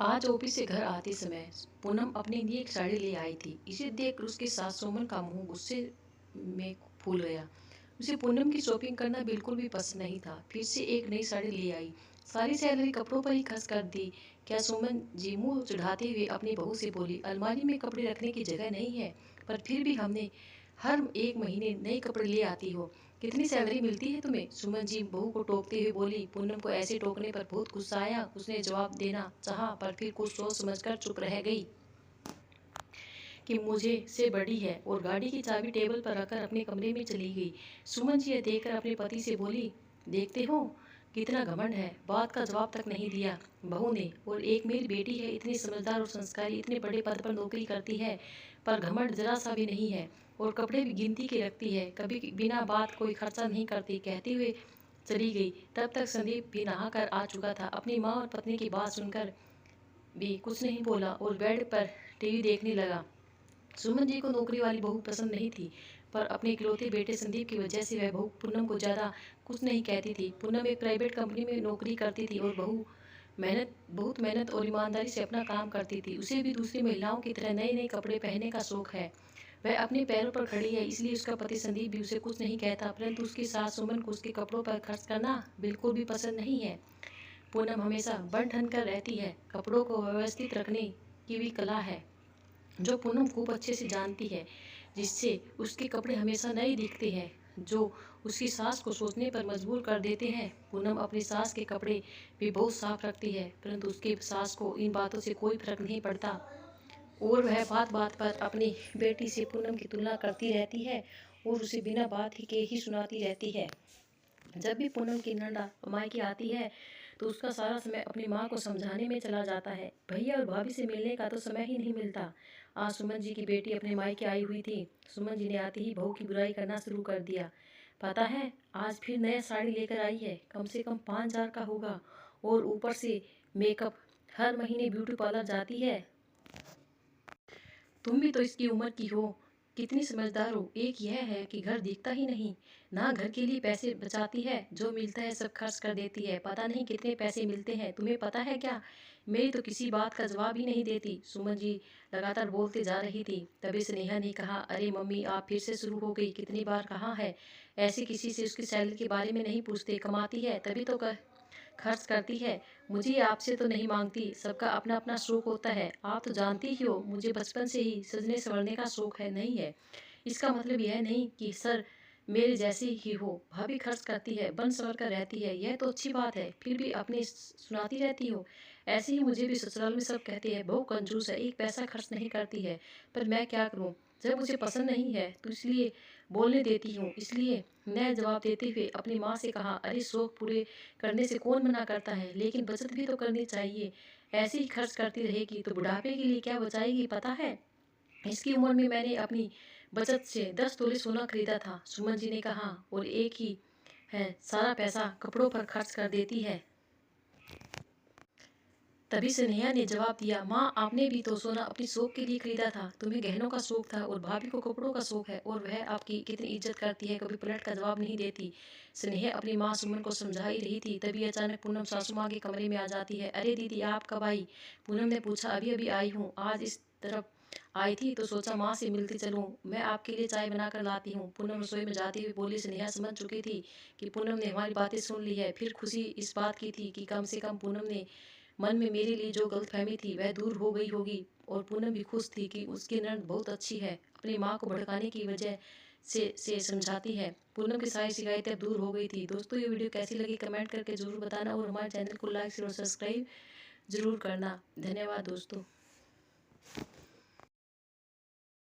आज ऑफिस से घर आते समय पूनम अपने लिए एक साड़ी ले आई थी। इसे देख उसके सास सुमन का मुंह गुस्से में फूल गया। उसे पूनम की शॉपिंग करना बिल्कुल भी पसंद नहीं था। फिर से एक नई साड़ी ले आई, सारी सैलरी कपड़ों पर ही खर्च कर दी। क्या सुमन जी मुंह चढ़ाते हुए अपनी बहू से बोली, अलमारी में कपड़े रखने की जगह नहीं है, पर फिर भी हमने हर एक महीने नए कपड़े ले आती हो। कितनी सैलरी मिलती है तुम्हें? सुमन जी बहू को टोकते हुए बोली। पूनम को ऐसे टोकने पर बहुत गुस्सा आया। उसने जवाब देना चाहा, पर फिर कुछ सोच समझकर चुप रह गई कि मुझे से बड़ी है, और गाड़ी की चाबी टेबल पर रखकर अपने कमरे में चली गई। सुमन जी यह देखकर अपने पति से बोली, देखते हो कितना घमंड है। बात का जवाब तक नहीं दिया बहू ने। और एक मेरी बेटी है, इतनी समझदार और संस्कारी, इतने बड़े पद पर नौकरी करती है, पर घमंड जरा सा भी नहीं है, और कपड़े भी गिनती के रखती है, कभी बिना बात कोई खर्चा नहीं करती, कहते हुए चली गई। तब तक संदीप भी नहाकर आ चुका था। अपनी माँ और पत्नी की बात सुनकर भी कुछ नहीं बोला और बेड पर टीवी देखने लगा। सुमन जी को नौकरी वाली बहू पसंद नहीं थी, पर अपने इकलौते बेटे संदीप की वजह से वह बहू पूनम को ज़्यादा कुछ नहीं कहती थी। पूनम एक प्राइवेट कंपनी में नौकरी करती थी और बहुत मेहनत और ईमानदारी से अपना काम करती थी। उसे भी दूसरी महिलाओं की तरह नए नए कपड़े पहनने का शौक है। वह अपने पैरों पर खड़ी है, इसलिए उसका पति संदीप भी उसे कुछ नहीं कहता, परंतु उसकी सास सुमन को उसके कपड़ों पर खर्च करना बिल्कुल भी पसंद नहीं है। पूनम हमेशा बन ठन कर रहती है। कपड़ों को व्यवस्थित रखने की भी कला है, जो पूनम खूब अच्छे से जानती है, जिससे उसके कपड़े हमेशा नए दिखते हैं, जो उसकी सास को सोचने पर मजबूर कर देते हैं। पूनम अपनी सास के कपड़े भी बहुत साफ रखती है, परंतु उसकी सास को इन बातों से कोई फर्क नहीं पड़ता, और वह बात बात पर अपनी बेटी से पूनम की तुलना करती रहती है और उसे बिना बात ही के ही सुनाती रहती है। जब भी पूनम की नंदा मायके आती है तो उसका सारा समय अपनी माँ को समझाने में चला जाता है। भैया और भाभी से मिलने का तो समय ही नहीं मिलता। आज सुमन जी की बेटी अपने मायके आई हुई थी। सुमन जी ने आते ही बहू की बुराई करना शुरू कर दिया। पता है, आज फिर नया साड़ी लेकर आई है, कम से कम 5,000 का होगा, और ऊपर से मेकअप, हर महीने ब्यूटी पार्लर जाती है। तुम भी तो इसकी उम्र की हो, कितनी समझदार हो। एक यह है कि घर दिखता ही नहीं, ना घर के लिए पैसे बचाती है, जो मिलता है सब खर्च कर देती है। पता नहीं कितने पैसे मिलते हैं, तुम्हें पता है क्या? मेरी तो किसी बात का जवाब ही नहीं देती। सुमन जी लगातार बोलते जा रही थी। तभी स्नेहा ने कहा, अरे मम्मी, आप फिर से शुरू हो गई। कितनी बार कहा है, ऐसे किसी से उसकी सैलरी के बारे में नहीं पूछते। कमाती है तभी तो खर्च करती है। मुझे आपसे तो नहीं मांगती, सबका अपना अपना शौक होता है। आप तो जानती ही हो, मुझे बचपन से ही सजने संवरने का शौक है नहीं है। इसका मतलब यह नहीं कि सर मेरे जैसे ही हो। भाभी खर्च करती है, बन संवर कर रहती है, यह तो अच्छी बात है, फिर भी अपने सुनाती रहती हो। ऐसे ही मुझे भी ससुराल में सब कहते हैं, बहू कंजूस है, एक पैसा खर्च नहीं करती है, पर मैं क्या करूं, जब मुझे पसंद नहीं है तो इसलिए बोलने देती हूँ। इसलिए मैं जवाब देते हुए अपनी माँ से कहा, अरे शौक पूरे करने से कौन मना करता है, लेकिन बचत भी तो करनी चाहिए। ऐसे ही खर्च करती रहेगी तो बुढ़ापे के लिए क्या बचाएगी, पता है? इसकी उम्र में मैंने अपनी बचत से 10 तोले सोना खरीदा था। सुमन जी ने कहा, और एक ही है, सारा पैसा कपड़ों पर खर्च कर देती है। तभी स्नेहा ने जवाब दिया, माँ, आपने भी तो सोना अपनी शौक के लिए खरीदा था। तुम्हें गहनों का शौक था और भाभी को कपड़ों का शौक है, और वह आपकी कितनी इज्जत करती है, कभी पलट का जवाब नहीं देती। स्नेहा अपनी माँ सुमन को समझा ही रही थी, तभी अचानक पूनम सासू माँ के कमरे में आ जाती है। अरे दीदी, आप कब आई? पूनम ने पूछा। अभी अभी आई हूँ, आज इस तरफ आई थी तो सोचा माँ से मिलती चलूँ, मैं आपके लिए चाय बना कर लाती हूँ। पूनम रसोई में जाती हुई बोली। स्नेहा समझ चुकी थी कि पूनम ने हमारी बातें सुन ली है। फिर खुशी इस बात की थी कि कम से कम पूनम ने मन में मेरे लिए जो गलतफहमी थी वह दूर हो गई होगी, और पूनम भी खुश थी कि उसकी ननद बहुत अच्छी है, अपनी माँ को भड़काने की वजह से समझाती है। पूनम की सारी शिकायतें अब दूर हो गई थी। दोस्तों, ये वीडियो कैसी लगी कमेंट करके जरूर बताना, और हमारे चैनल को लाइक और सब्सक्राइब जरूर करना। धन्यवाद दोस्तों।